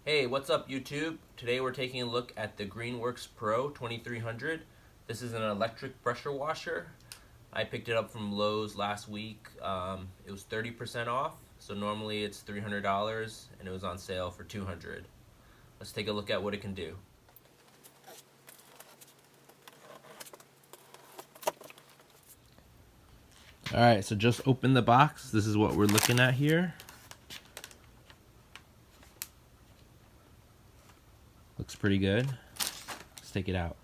Hey, what's up YouTube? Today we're taking a look at the Greenworks Pro 2300. This is an electric pressure washer. I picked it up from Lowe's last week. It was 30% off, so normally it's $300 and it was on sale for $200. Let's take a look at what it can do. Alright, so just open the box. This is what we're looking at here. Looks pretty good. Let's take it out.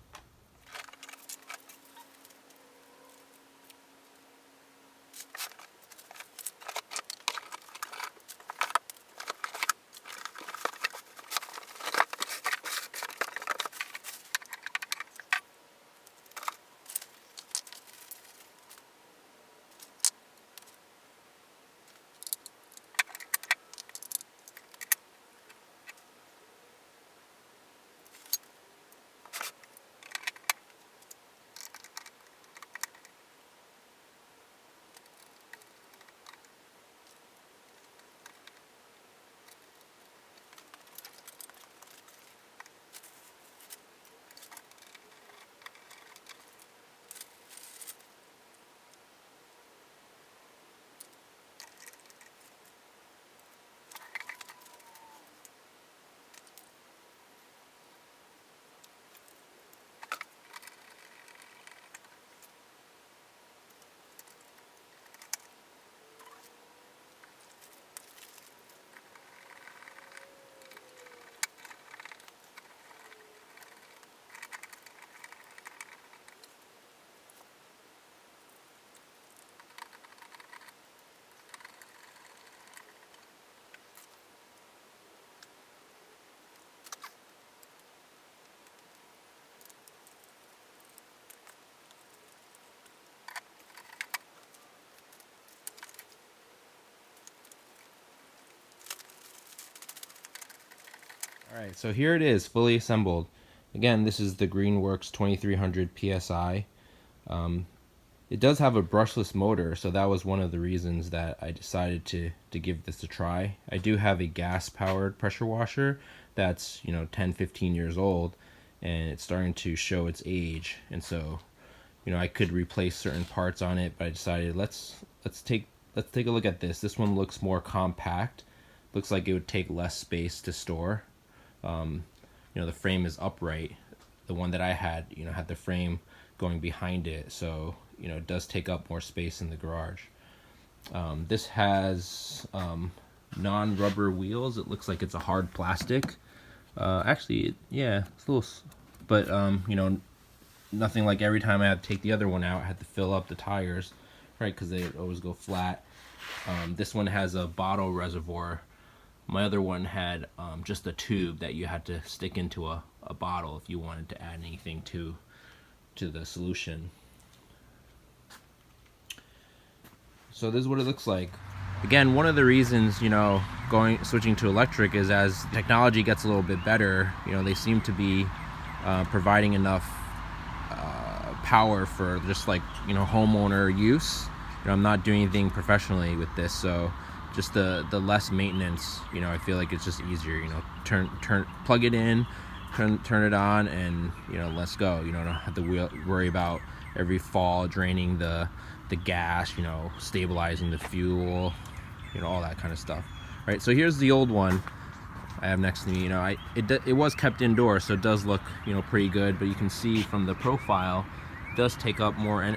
Alright, so here it is, fully assembled. Again, this is the Greenworks 2300 PSI. It does have a brushless motor, so that was one of the reasons that I decided to give this a try. I do have a gas-powered pressure washer that's 10-15 years old, and it's starting to show its age. And so, I could replace certain parts on it, but I decided let's take a look at this. This one looks more compact. Looks like it would take less space to store. The frame is upright. The one that I had, had the frame going behind it, so it does take up more space in the garage. This has non-rubber wheels. It looks like it's a hard plastic. Actually, yeah, it's a little, but nothing like every time I had to take the other one out, I had to fill up the tires, right? Because they always go flat. This one has a bottle reservoir. My other one had just a tube that you had to stick into a bottle if you wanted to add anything to the solution. So this is what it looks like. Again, one of the reasons switching to electric is as technology gets a little bit better, they seem to be providing enough power for just like homeowner use. I'm not doing anything professionally with this, so just the less maintenance, I feel like it's just easier, plug it in, turn it on, and let's go. Don't have to worry about every fall draining the gas, stabilizing the fuel, all that kind of stuff. Right, so here's the old one I have next to me. It was kept indoors, so it does look pretty good, but you can see from the profile it does take up more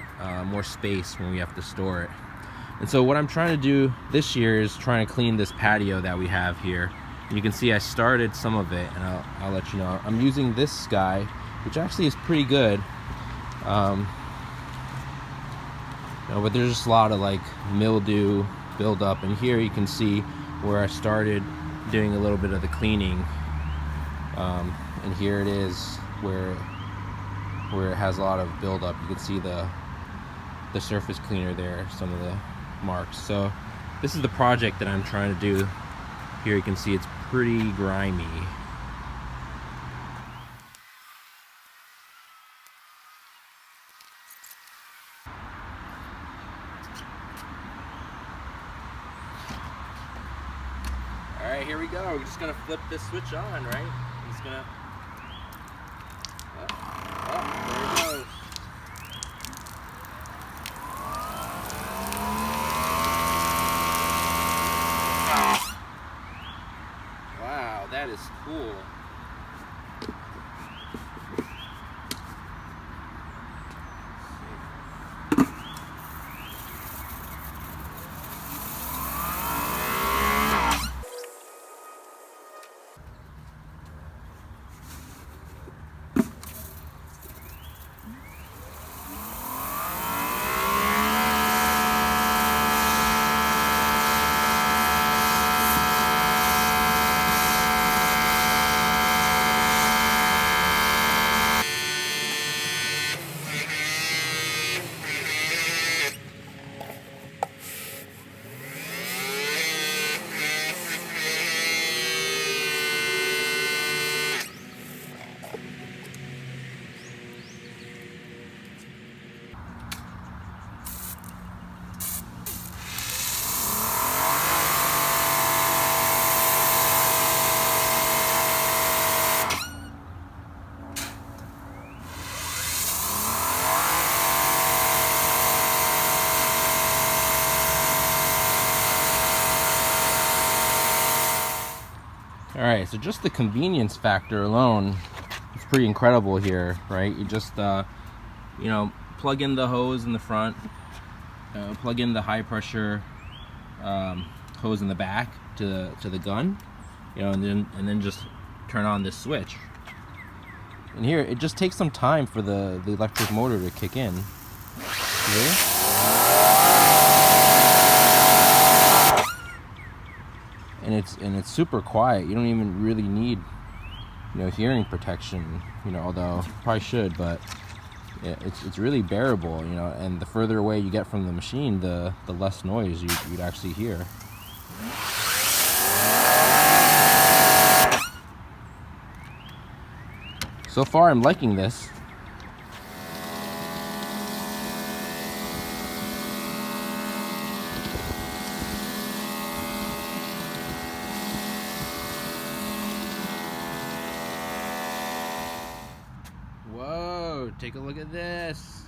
space when we have to store it. And so what I'm trying to do this year is trying to clean this patio that we have here. And you can see I started some of it, and I'll let you know. I'm using this guy, which actually is pretty good. But there's just a lot of like mildew buildup. And here you can see where I started doing a little bit of the cleaning. And here it is where it has a lot of buildup. You can see the surface cleaner there, some of the marks. So this is the project that I'm trying to do. Here you can see it's pretty grimy. Alright, here we go. go. We're just gonna flip this switch on, right? It's gonna. Oh, there it goes. Wow, that is cool. Alright, so just the convenience factor alone is pretty incredible here, right? You just, you know, plug in the hose in the front, plug in the high pressure hose in the back to the gun, you know, and then just turn on this switch. And here, it just takes some time for the electric motor to kick in. See? And it's super quiet. You don't even really need, you know, hearing protection, you know, although you probably should, but yeah, it's really bearable, you know, and the further away you get from the machine, the less noise you'd actually hear. So far I'm liking this. Whoa, take a look at this.